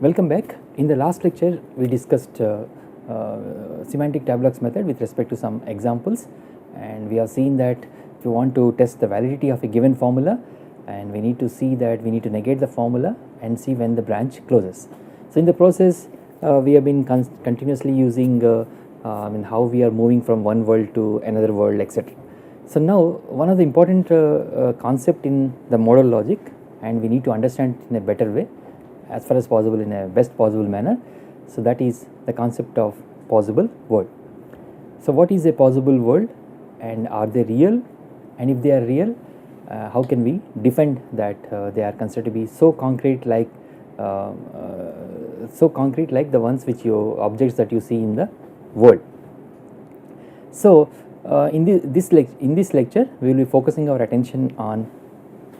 Welcome back. In the last lecture we discussed semantic tableaux method with respect to some examples, and we have seen that if you want to test the validity of a given formula, and we need to see that we need to negate the formula and see when the branch closes. So in the process we have been continuously using how we are moving from one world to another world, etc. So now one of the important concept in the modal logic, and we need to understand it in a better way as far as possible in a best possible manner. So that is the concept of possible world. So what is a possible world, and are they real, and if they are real, how can we defend that they are considered to be so concrete like the ones which objects that you see in the world. So in this lecture we will be focusing our attention on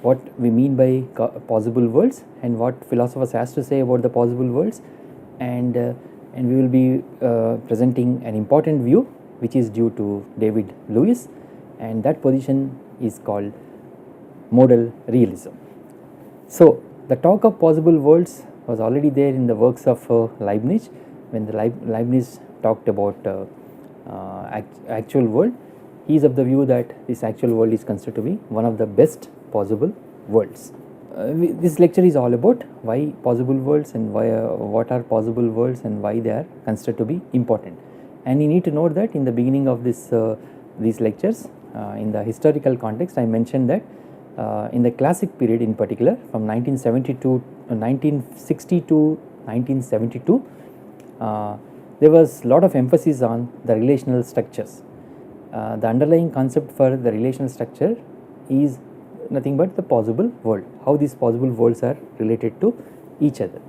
what we mean by possible worlds and what philosophers has to say about the possible worlds, and we will be presenting an important view which is due to David Lewis, and that position is called modal realism. So the talk of possible worlds was already there in the works of Leibniz, when the Leibniz talked about actual world. He is of the view that this actual world is considered to be one of the best possible worlds. This lecture is all about why possible worlds and why what are possible worlds and why they are considered to be important. And you need to note that in the beginning of these lectures, in the historical context, I mentioned that in the classic period, in particular from 1960 to 1972, there was a lot of emphasis on the relational structures. The underlying concept for the relational structure is nothing but the possible world, how these possible worlds are related to each other,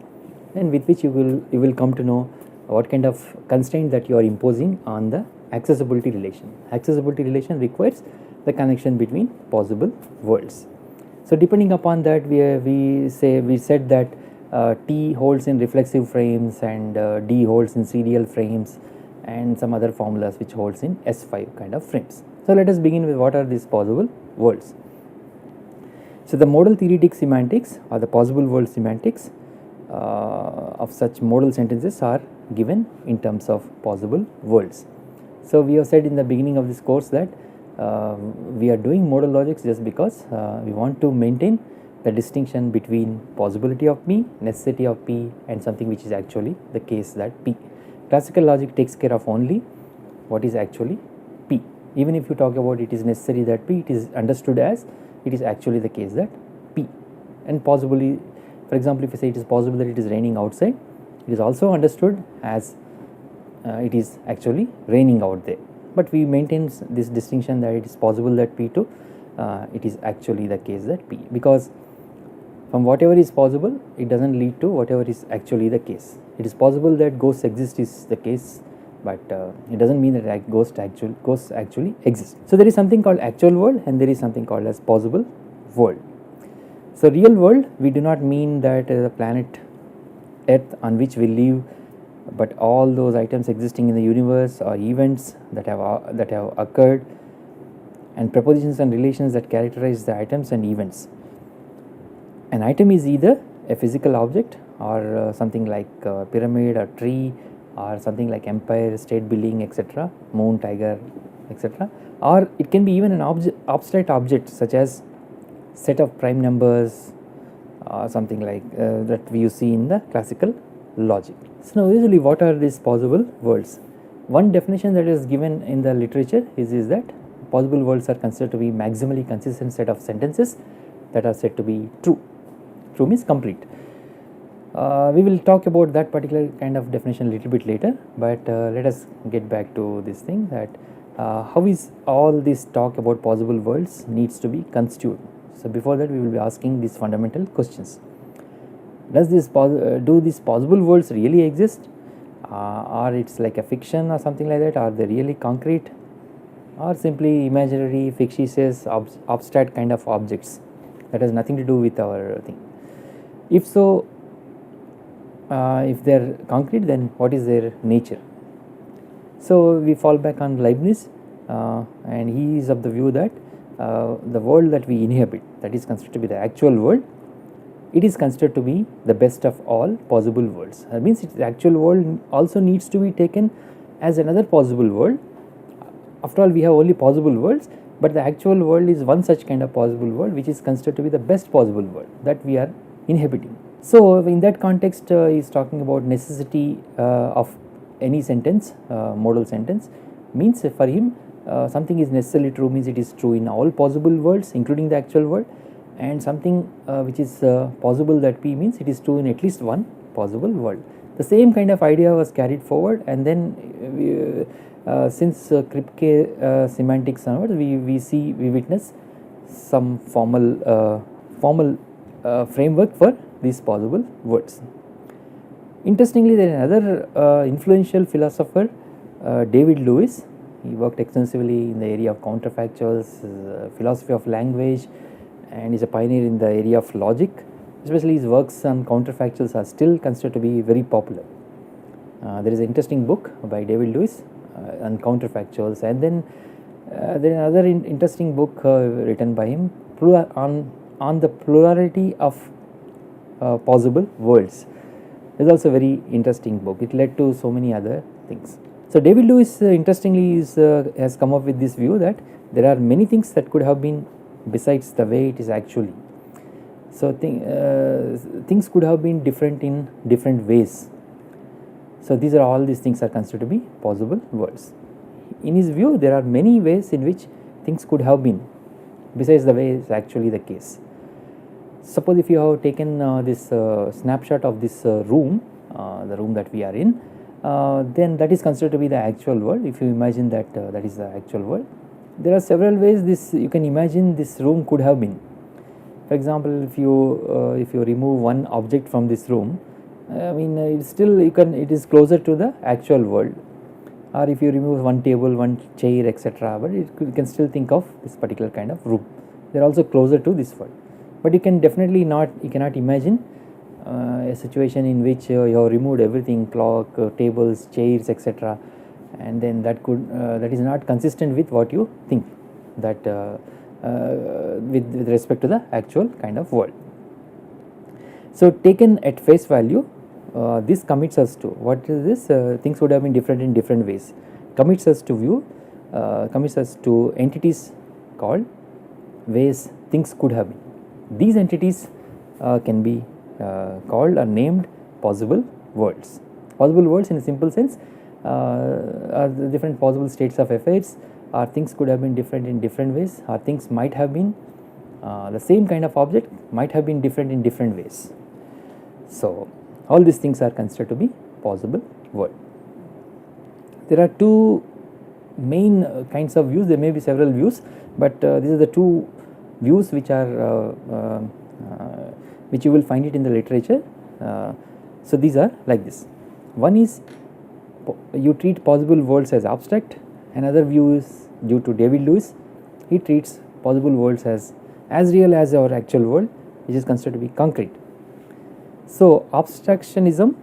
and with which you will come to know what kind of constraint that you are imposing on the accessibility relation. Accessibility relation requires the connection between possible worlds. So depending upon that, we said that T holds in reflexive frames and D holds in CDL frames, and some other formulas which holds in S5 kind of frames. So let us begin with what are these possible worlds. So the modal theoretic semantics or the possible world semantics of such modal sentences are given in terms of possible worlds. So we have said in the beginning of this course that we are doing modal logics just because we want to maintain the distinction between possibility of P, necessity of P, and something which is actually the case that P. Classical logic takes care of only what is actually P. Even if you talk about it is necessary that P, it is understood as it is actually the case that P. And possibly, for example, if you say it is possible that it is raining outside, it is also understood as it is actually raining out there. But we maintain this distinction that it is possible that P2, it is actually the case that P, because from whatever is possible, it does not lead to whatever is actually the case. It is possible that ghosts exist is the case, but it does not mean that ghosts actually exist. So there is something called actual world and there is something called as possible world. So real world, we do not mean that the planet Earth on which we live, but all those items existing in the universe or events that have occurred, and propositions and relations that characterize the items and events. An item is either a physical object or something like a pyramid or tree, or something like empire, state building, etc., moon, tiger, etc., or it can be even an abstract object such as set of prime numbers or something like that we see in the classical logic. So now usually what are these possible worlds? One definition that is given in the literature is that possible worlds are considered to be maximally consistent set of sentences that are said to be true. True means complete. We will talk about that particular kind of definition a little bit later, but let us get back to this thing that how is all this talk about possible worlds needs to be construed. So before that we will be asking these fundamental questions. Does this do these possible worlds really exist, or it's like a fiction or something like that? Are they really concrete, or simply imaginary, fictitious, abstract kind of objects that has nothing to do with our thing? If so, if they are concrete, then what is their nature? So we fall back on Leibniz, and he is of the view that the world that we inhabit, that is considered to be the actual world, it is considered to be the best of all possible worlds. That means the actual world also needs to be taken as another possible world. After all, we have only possible worlds, but the actual world is one such kind of possible world which is considered to be the best possible world that we are inhabiting. So, in that context, he is talking about necessity of any sentence, modal sentence, means for him something is necessarily true means it is true in all possible worlds including the actual world, and something which is possible, that P means it is true in at least one possible world. The same kind of idea was carried forward, and then since Kripke semantics onwards, we witness some formal framework for these possible words. Interestingly, there is another influential philosopher, David Lewis. He worked extensively in the area of counterfactuals, philosophy of language, and is a pioneer in the area of logic. Especially his works on counterfactuals are still considered to be very popular. There is an interesting book by David Lewis on counterfactuals, and then there is another interesting book written by him on the plurality of possible worlds. It is also a very interesting book. It led to so many other things. So, David Lewis interestingly has come up with this view that there are many things that could have been besides the way it is actually. So, things could have been different in different ways. So, all these things are considered to be possible worlds. In his view, there are many ways in which things could have been besides the way is actually the case. Suppose if you have taken this snapshot of this room, the room that we are in, then that is considered to be the actual world. If you imagine that that is the actual world, there are several ways you can imagine this room could have been. For example, if you remove one object from this room, I mean it is closer to the actual world. Or if you remove one table, one chair, etc., but you can still think of this particular kind of room. They are also closer to this world. But you cannot imagine a situation in which you have removed everything, clock, tables, chairs, etc., and then that is not consistent with what you think that with respect to the actual kind of world. So, taken at face value, this commits us to what is this? Things would have been different in different ways. Commits us to entities called ways things could have been. These entities can be called or named possible worlds. Possible worlds in a simple sense are the different possible states of affairs, or things could have been different in different ways, or things might have been the same kind of object might have been different in different ways. So, all these things are considered to be possible world. There are two main kinds of views. There may be several views, but these are the two views which are which you will find it in the literature. So, these are like this. One is you treat possible worlds as abstract. Another view is due to David Lewis. He treats possible worlds as real as our actual world, which is considered to be concrete. So, abstractionism,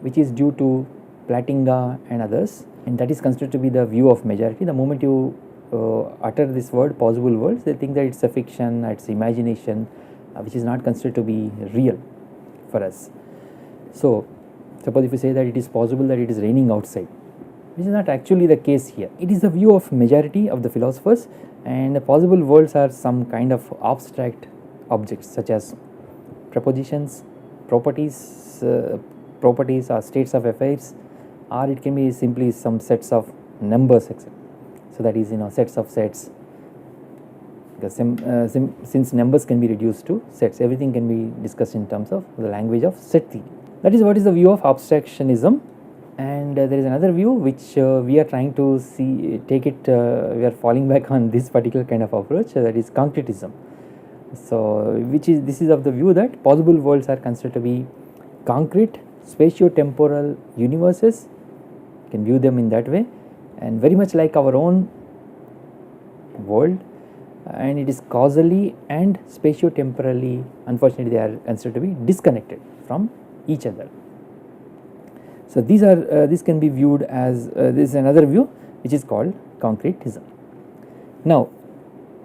which is due to Plantinga and others, and that is considered to be the view of majority. The moment you utter this word possible worlds, they think that it's a fiction, it's imagination, which is not considered to be real for us. So, suppose if you say that it is possible that it is raining outside, which is not actually the case here. It is the view of majority of the philosophers, and the possible worlds are some kind of abstract objects such as propositions, properties or states of affairs, or it can be simply some sets of numbers, etc. So, that is sets of sets, because since numbers can be reduced to sets, everything can be discussed in terms of the language of set theory. That is what is the view of abstractionism. And there is another view which we are trying to take it, we are falling back on this particular kind of approach, that is concretism. So, this is of the view that possible worlds are considered to be concrete spatio-temporal universes. You can view them in that way, and very much like our own world, and it is causally and spatio-temporally, unfortunately they are considered to be disconnected from each other. So, this can be viewed as this is another view which is called concretism. Now,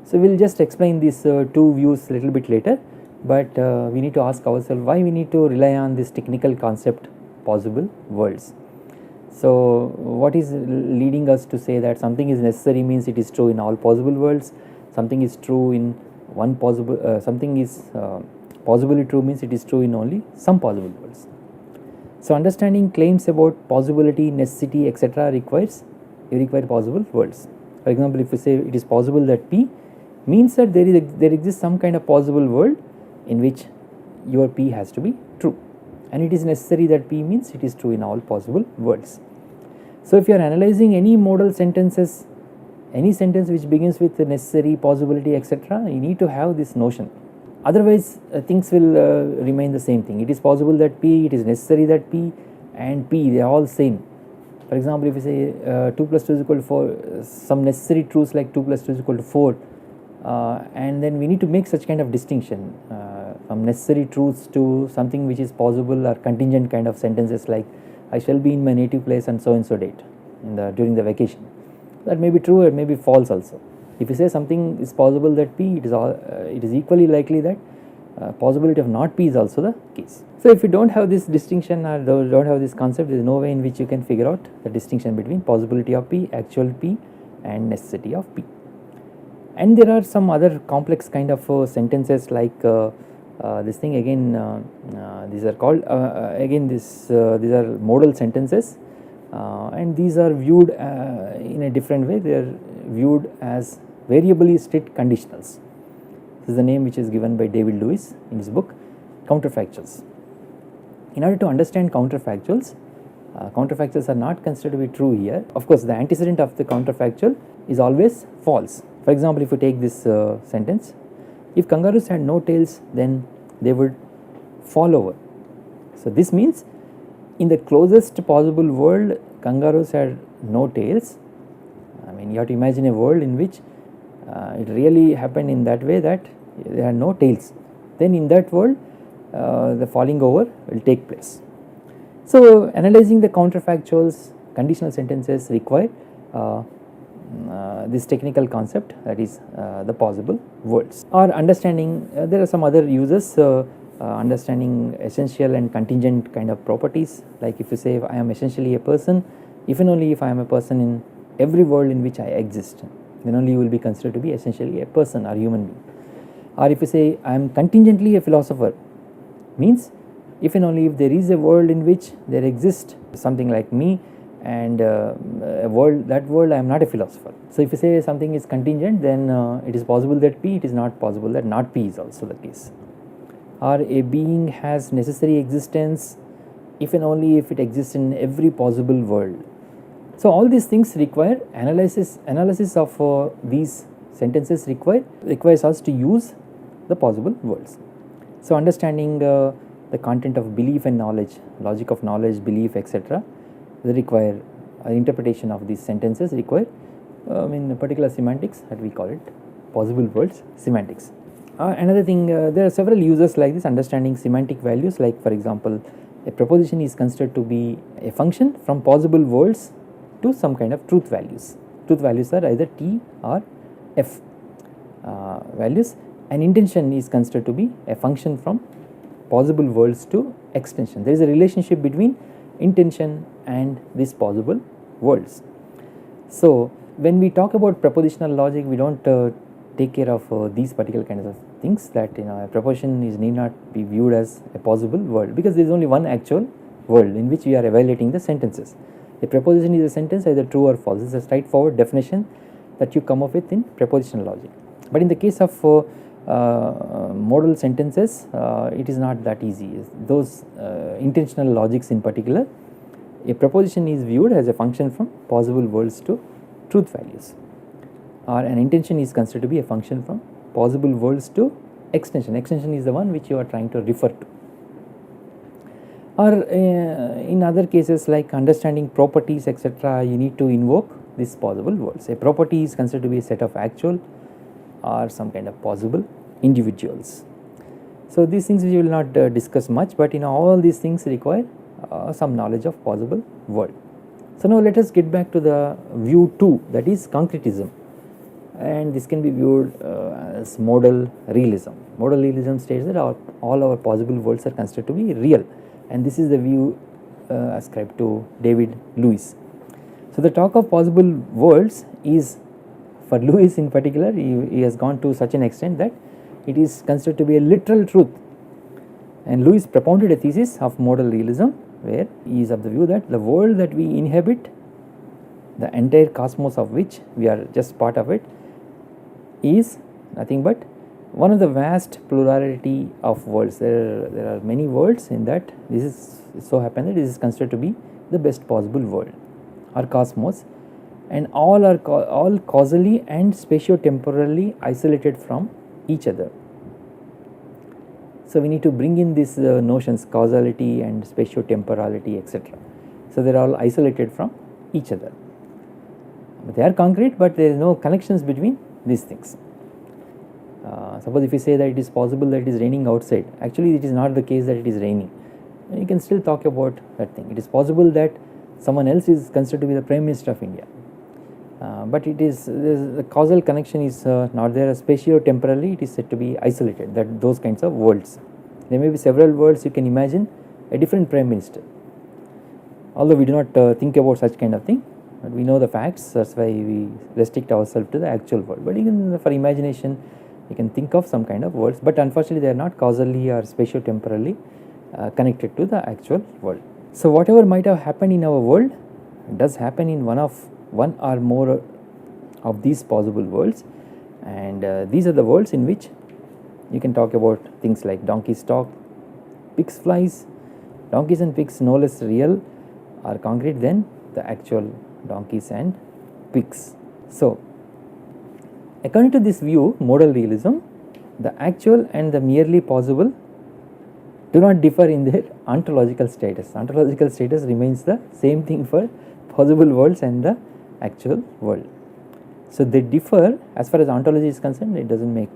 so we will just explain these two views a little bit later. but we need to ask ourselves why we need to rely on this technical concept possible worlds. So what is leading us to say that something is necessary means it is true in all possible worlds, something is true in one possible, something is possibly true means it is true in only some possible worlds. So understanding claims about possibility, necessity, etc. require possible worlds. For example, if we say it is possible that P, means that there exists some kind of possible world in which your P has to be true, and it is necessary that P means it is true in all possible worlds. So if you are analyzing any modal sentences, any sentence which begins with necessary, possibility, etc., you need to have this notion. Otherwise things will remain the same thing. It is possible that P, it is necessary that P, and P, they are all same. For example, if you say 2 plus 2 is equal to 4, some necessary truths like 2 plus 2 is equal to 4, and then we need to make such kind of distinction from necessary truths to something which is possible or contingent kind of sentences like I shall be in my native place and so date during the vacation. That may be true, it may be false also. If you say something is possible that P, it is equally likely that possibility of not P is also the case. So if you don't have this distinction or don't have this concept, there is no way in which you can figure out the distinction between possibility of P, actual P, and necessity of P. And there are some other complex kind of sentences like this thing again, these are called again these are modal sentences, and these are viewed in a different way. They are viewed as variably strict conditionals. This is the name which is given by David Lewis in his book Counterfactuals. In order to understand counterfactuals, counterfactuals are not considered to be true here. Of course, the antecedent of the counterfactual is always false. For example, if you take this sentence, if kangaroos had no tails, then they would fall over. So this means in the closest possible world, kangaroos had no tails. I mean, you have to imagine a world in which it really happened in that way that they had no tails. Then in that world, the falling over will take place. So analyzing the counterfactuals, conditional sentences require this technical concept, that is the possible worlds. Or understanding, there are some other uses, understanding essential and contingent kind of properties, like if you say I am essentially a person, if and only if I am a person in every world in which I exist, then only you will be considered to be essentially a person or human being. Or if you say I am contingently a philosopher, means if and only if there is a world in which there exists something like me, and that world I am not a philosopher. So if you say something is contingent, then it is possible that P, it is not possible that not P is also the case. Or a being has necessary existence if and only if it exists in every possible world. So all these things require analysis of these sentences requires us to use the possible worlds. So understanding the content of belief and knowledge, logic of knowledge, belief, etc., they require interpretation of these sentences require in particular semantics, that we call it possible worlds semantics. Another thing, there are several uses like this, understanding semantic values, like for example a proposition is considered to be a function from possible worlds to some kind of truth values. Truth values are either T or F values. An intension is considered to be a function from possible worlds to extension. There is a relationship between intention and these possible worlds. So when we talk about propositional logic, we don't take care of these particular kinds of things, that a proposition need not be viewed as a possible world, because there is only one actual world in which we are evaluating the sentences. A proposition is a sentence either true or false. This is a straightforward definition that you come up with in propositional logic. But in the case of modal sentences, it is not that easy. Those intentional logics in particular, a proposition is viewed as a function from possible worlds to truth values, or an intention is considered to be a function from possible worlds to extension. Extension is the one which you are trying to refer to. Or in other cases like understanding properties, etc., you need to invoke these possible worlds. A property is considered to be a set of actual or some kind of possible individuals. So these things we will not discuss much, but all these things require some knowledge of possible world. So now let us get back to the view 2, that is concretism, and this can be viewed as modal realism. Modal realism states that all our possible worlds are considered to be real, and this is the view ascribed to David Lewis. So the talk of possible worlds is, for Lewis in particular, he has gone to such an extent that it is considered to be a literal truth. And Lewis propounded a thesis of modal realism where he is of the view that the world that we inhabit, the entire cosmos of which we are just part of it, is nothing but one of the vast plurality of worlds. There are many worlds in that. This is so happen that this is considered to be the best possible world or cosmos, and all are all causally and spatio-temporally isolated from each other. So we need to bring in these notions, causality and spatio-temporality, etc. So they are all isolated from each other. They are concrete, but there is no connections between these things. Suppose if you say that it is possible that it is raining outside, actually it is not the case that it is raining. You can still talk about that thing. It is possible that someone else is considered to be the Prime Minister of India, but it is the causal connection is not there. Spatio-temporally it is said to be isolated, that those kinds of worlds. There may be several worlds. You can imagine a different Prime Minister, although we do not think about such kind of thing, but we know the facts. That's why we restrict ourselves to the actual world. But even for imagination, you can think of some kind of worlds, but unfortunately they are not causally or spatio-temporally connected to the actual world. So whatever might have happened in our world does happen in one or more of these possible worlds, and these are the worlds in which you can talk about things like donkeys talk, pigs flies. Donkeys and pigs no less real or concrete than the actual donkeys and pigs. So according to this view, modal realism, the actual and the merely possible do not differ in their ontological status. Ontological status remains the same thing for possible worlds and the actual world. So they differ as far as ontology is concerned. It does not make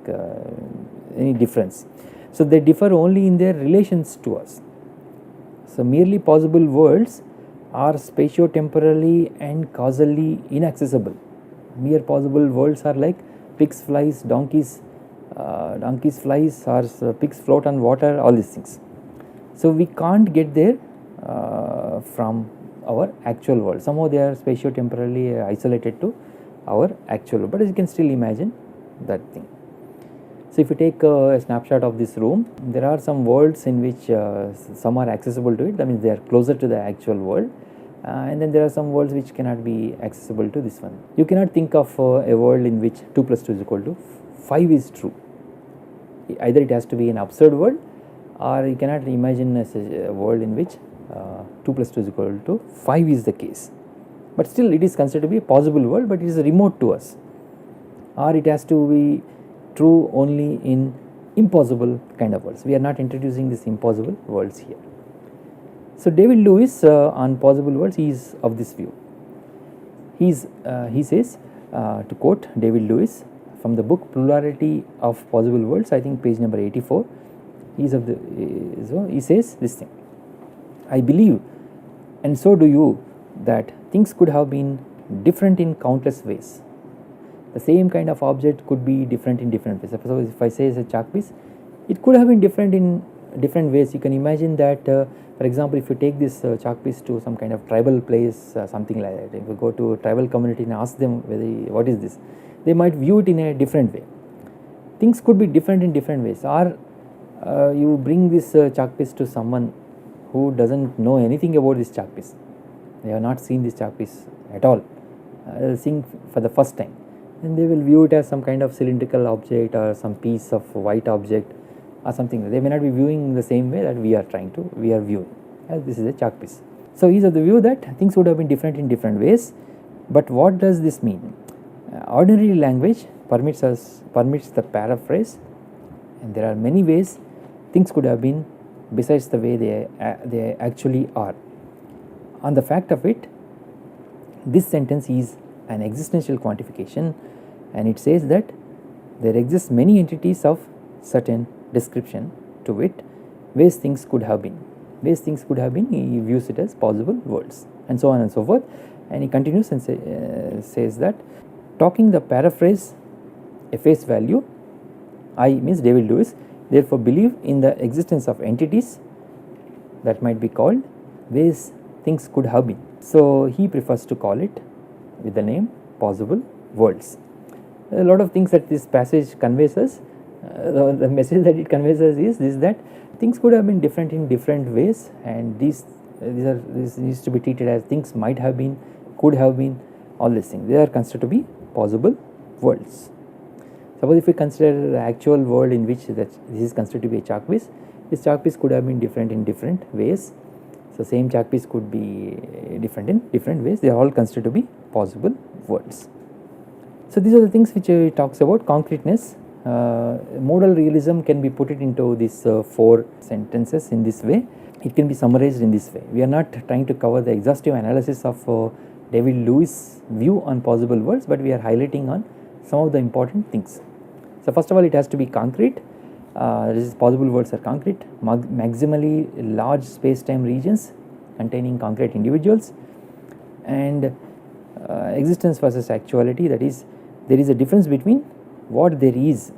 any difference. So they differ only in their relations to us. So merely possible worlds are spatio-temporally and causally inaccessible. Mere possible worlds are like pigs flies, donkeys flies, or pigs float on water, all these things. So we can't get there from our actual world. Somehow they are spatio-temporally isolated to our actual world, but you can still imagine that thing. So if you take a snapshot of this room, there are some worlds in which some are accessible to it, that means they are closer to the actual world, and then there are some worlds which cannot be accessible to this one. You cannot think of a world in which 2 plus 2 is equal to 5 is true. Either it has to be an absurd world, or you cannot imagine a world in which 2 plus 2 is equal to 5 is the case. But still it is considered to be a possible world, but it is remote to us, or it has to be true only in impossible kind of worlds. We are not introducing these impossible worlds here. So David Lewis on possible worlds, he is of this view. He says, to quote David Lewis from the book Plurality of Possible Worlds, I think page number 84, he says this thing: I believe, and so do you, that things could have been different in countless ways. The same kind of object could be different in different ways. Suppose if I say it's a chalk piece, it could have been different in different ways. You can imagine that, for example, if you take this chalk piece to some kind of tribal place, something like that, if you go to a tribal community and ask them what is this, they might view it in a different way. Things could be different in different ways. Or you bring this chalk piece to someone who doesn't know anything about this chalk piece. They have not seen this chalk piece at all, seeing for the first time, and they will view it as some kind of cylindrical object or some piece of white object or something. They may not be viewing the same way that we are viewing, as this is a chalk piece. So he is of the view that things would have been different in different ways. But what does this mean? Ordinary language permits the paraphrase, and there are many ways things could have been besides the way they actually are. On the fact of it, this sentence is an existential quantification, and it says that there exist many entities of certain description, to wit, ways things could have been. Ways things could have been, he views it as possible worlds, and so on and so forth. And he continues and says that, talking the paraphrase a face value, I means David Lewis, therefore believe in the existence of entities that might be called ways things could have been. So he prefers to call it with the name possible worlds. A lot of things that this passage conveys us, the message that it conveys us is this, that things could have been different in different ways, and this needs to be treated as things might have been, could have been, all these things, they are considered to be possible worlds. Suppose if we consider the actual world in which this is considered to be a chalk piece, this chalk piece could have been different in different ways. So same chalk piece could be different in different ways, they are all considered to be possible worlds. So these are the things which it talks about. Concreteness, modal realism can be put it into these 4 sentences in this way. It can be summarized in this way. We are not trying to cover the exhaustive analysis of David Lewis' view on possible worlds, but we are highlighting on some of the important things. So first of all, it has to be concrete. This possible worlds are concrete, maximally large space-time regions containing concrete individuals, and existence versus actuality, that is, there is a difference between what there is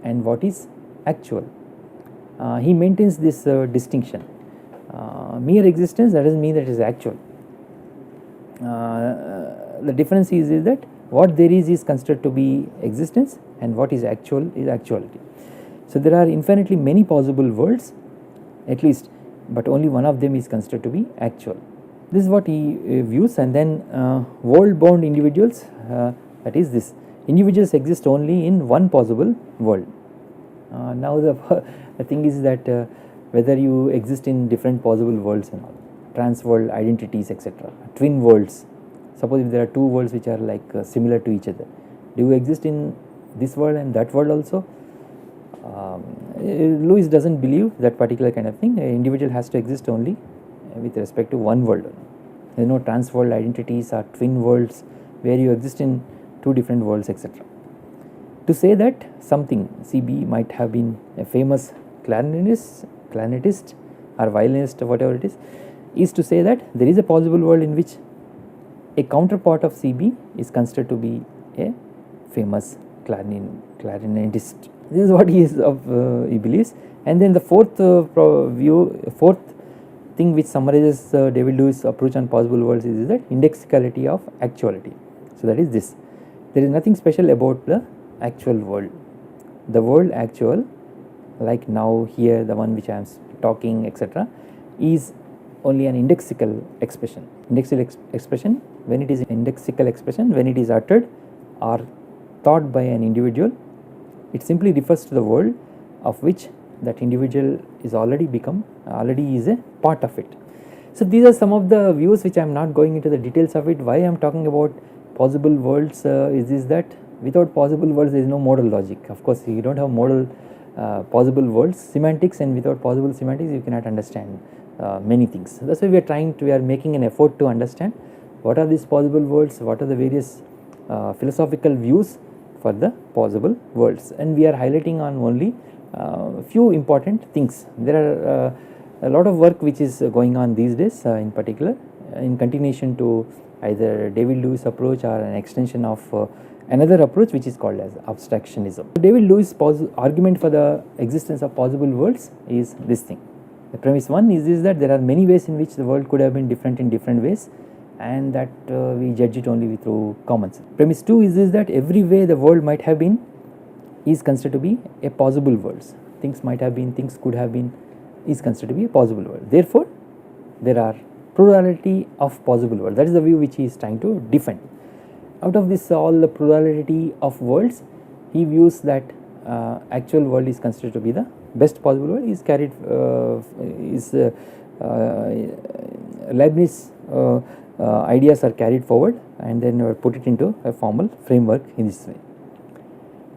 and what is actual. He maintains this distinction. Mere existence, that doesn't mean that it is actual. The difference is that what there is considered to be existence, and what is actual is actuality. So there are infinitely many possible worlds, at least, but only one of them is considered to be actual. This is what he views. And then world bound individuals, that is, this individuals exist only in one possible world. Now the thing is that whether you exist in different possible worlds and all, trans world identities, etc., twin worlds. Suppose if there are 2 worlds which are like similar to each other, do you exist in this world and that world also? Lewis doesn't believe that particular kind of thing. An individual has to exist only with respect to one world. There is no trans world identities or twin worlds where you exist in 2 different worlds, etc. To say that something, CB, might have been a famous clarinetist or violinist or whatever it is to say that there is a possible world in which a counterpart of CB is considered to be a famous clarinetist. This is what he believes. And then the fourth thing which summarizes David Lewis' approach on possible worlds is that indexicality of actuality. So that is this: there is nothing special about the actual world. The world actual, like now here, the one which I am talking, etc., is only an indexical expression. Indexical expression, when it is indexical expression, when it is uttered or thought by an individual, it simply refers to the world of which that individual is already is a part of it. So these are some of the views which I am not going into the details of it. Why I am talking about possible worlds is that without possible worlds there is no modal logic. Of course, you don't have modal possible worlds, semantics, and without possible semantics you cannot understand many things. That's why we are making an effort to understand what are these possible worlds, what are the various philosophical views for the possible worlds, and we are highlighting on only few important things. There are a lot of work which is going on these days, in particular in continuation to either David Lewis approach or an extension of another approach which is called as abstractionism. David Lewis' argument for the existence of possible worlds is this thing. The premise 1 is this, that there are many ways in which the world could have been different in different ways, and that we judge it only through common sense. Premise 2 is this, that every way the world might have been is considered to be a possible worlds. Things might have been, things could have been, is considered to be a possible world. Therefore, there are plurality of possible worlds. That is the view which he is trying to defend. Out of this all the plurality of worlds, he views that actual world is considered to be the best possible world. Is carried Leibniz ideas are carried forward and then put it into a formal framework in this way.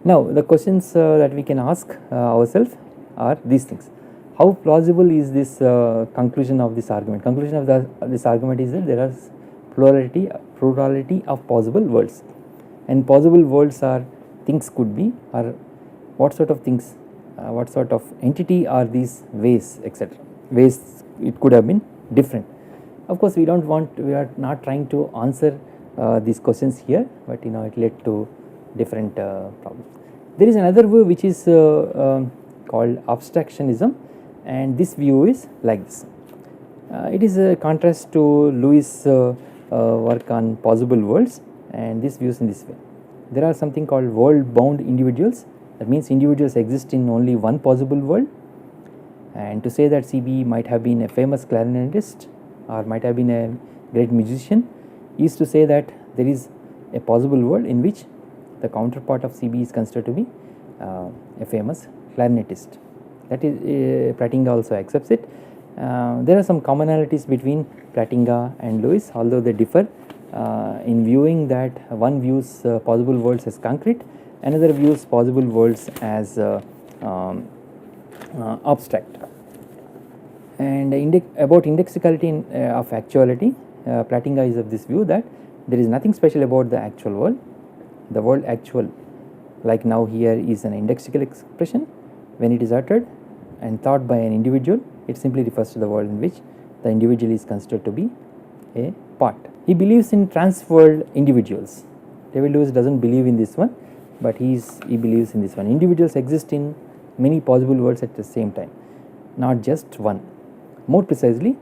Now the questions that we can ask ourselves are these things. How plausible is this conclusion of this argument? Conclusion of this argument is that there are plurality of possible worlds, and possible worlds are things could be, or what sort of things, what sort of entity are these ways, etc. Ways it could have been different. Of course, we are not trying to answer these questions here, but it led to different problems. There is another view which is called abstractionism, and this view is like this. It is a contrast to Lewis' work on possible worlds, and this views in this way. There are something called world bound individuals, that means individuals exist in only one possible world, and to say that CB might have been a famous clarinetist or might have been a great musician is to say that there is a possible world in which the counterpart of CB is considered to be a famous clarinetist. That is Pratinga also accepts it. There are some commonalities between Pratinga and Lewis, although they differ in viewing that one views possible worlds as concrete, another views possible worlds as abstract. And about indexicality of actuality, Pratinga is of this view that there is nothing special about the actual world. The world actual, like now here, is an indexical expression. When it is uttered and thought by an individual, it simply refers to the world in which the individual is considered to be a part. He believes in trans-world individuals. David Lewis does not believe in this one, but he believes in this one. Individuals exist in many possible worlds at the same time, not just one. More precisely,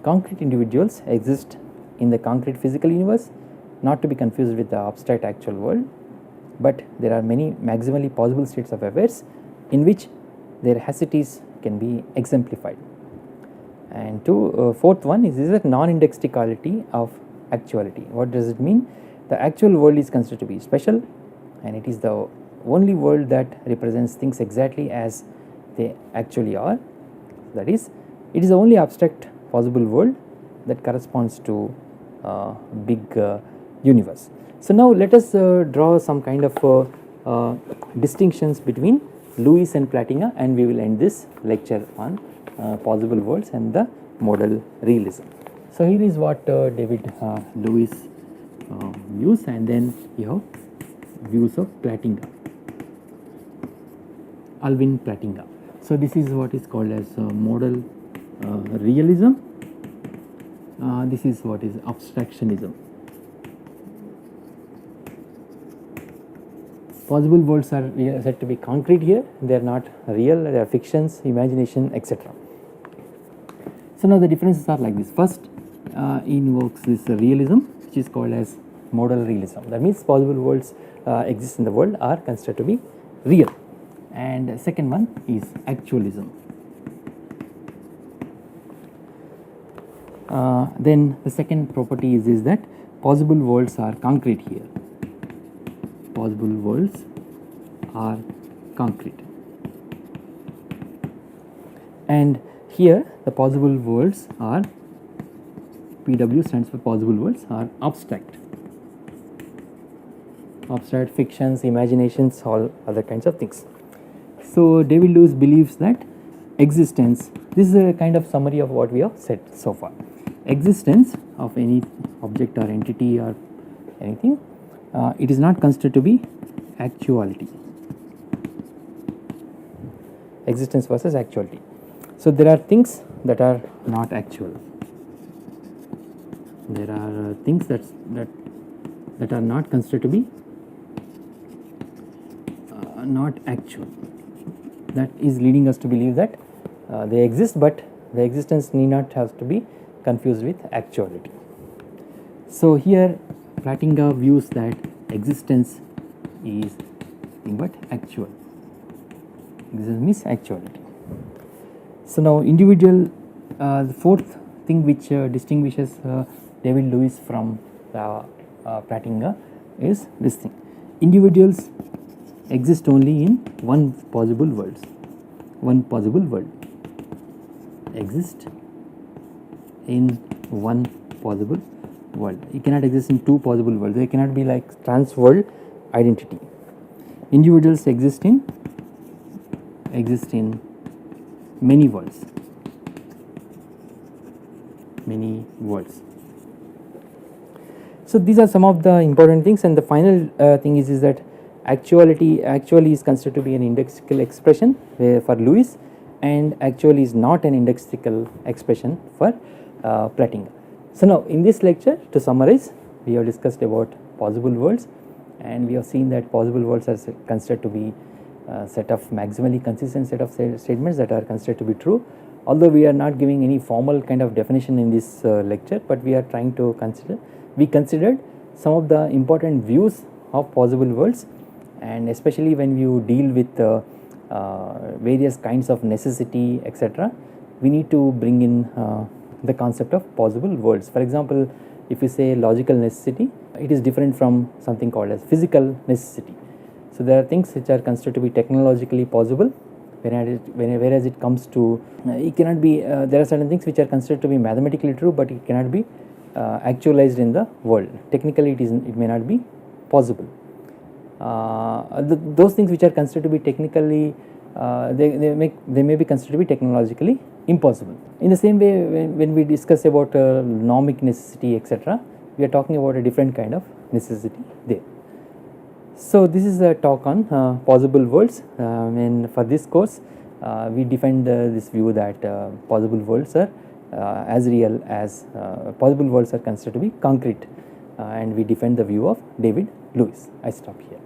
concrete individuals exist in the concrete physical universe, not to be confused with the abstract actual world, but there are many maximally possible states of affairs in which their haesities can be exemplified. And fourth one is the non-indexicality of actuality. What does it mean? The actual world is considered to be special, and it is the only world that represents things exactly as they actually are. That is, it is the only abstract possible world that corresponds to big universe. So now let us draw some kind of distinctions between Lewis and Pratinga, and we will end this lecture on possible worlds and the modal realism. So here is what David Lewis views, and then you have views of Pratinga, Alvin Pratinga. So this is what is called as modal realism. This is what is abstractionism. Possible worlds are said to be concrete here, they are not real, they are fictions, imagination, etc. So now the differences are like this. First, he invokes this realism, which is called as modal realism. That means possible worlds exist in the world are considered to be real. And second one is actualism. Then the second property is that possible worlds are concrete here. Possible worlds are concrete, and here the possible worlds are, PW stands for possible worlds, are abstract, fictions, imaginations, all other kinds of things. So David Lewis believes that existence, this is a kind of summary of what we have said so far. Existence of any object or entity or anything, it is not considered to be actuality. Existence versus actuality. So there are things that are not actual. There are things that are not considered to be not actual. That is leading us to believe that they exist, but the existence need not have to be confused with actuality. So here Pratinga views that existence is nothing but actual. Existence means actuality. So now individual, the fourth thing which distinguishes David Lewis from Pratinga is this thing. Individuals exist only in one possible world. One possible world exist in one possible world. It cannot exist in two possible worlds. They cannot be like trans-world identity. Individuals exist in many worlds. Many worlds. So these are some of the important things, and the final thing is that actuality actually is considered to be an indexical expression for Lewis, and actually is not an indexical expression for Pratinga. So now in this lecture, to summarize, we have discussed about possible worlds, and we have seen that possible worlds are considered to be set of maximally consistent set of statements that are considered to be true. Although we are not giving any formal kind of definition in this lecture, but we are trying to we considered some of the important views of possible worlds, and especially when you deal with various kinds of necessity, etc., we need to bring in the concept of possible worlds. For example, if you say logical necessity, it is different from something called as physical necessity. So there are things which are considered to be technologically possible, whereas it comes to it cannot be. There are certain things which are considered to be mathematically true, but it cannot be actualized in the world. Technically, it may not be possible. Those things which are considered to be technically they may be considered to be technologically impossible. In the same way, when we discuss about nomic necessity, etc., we are talking about a different kind of necessity there. So this is a talk on possible worlds, and for this course we defend this view that possible worlds are as real as possible worlds are considered to be concrete, and we defend the view of David Lewis. I stop here.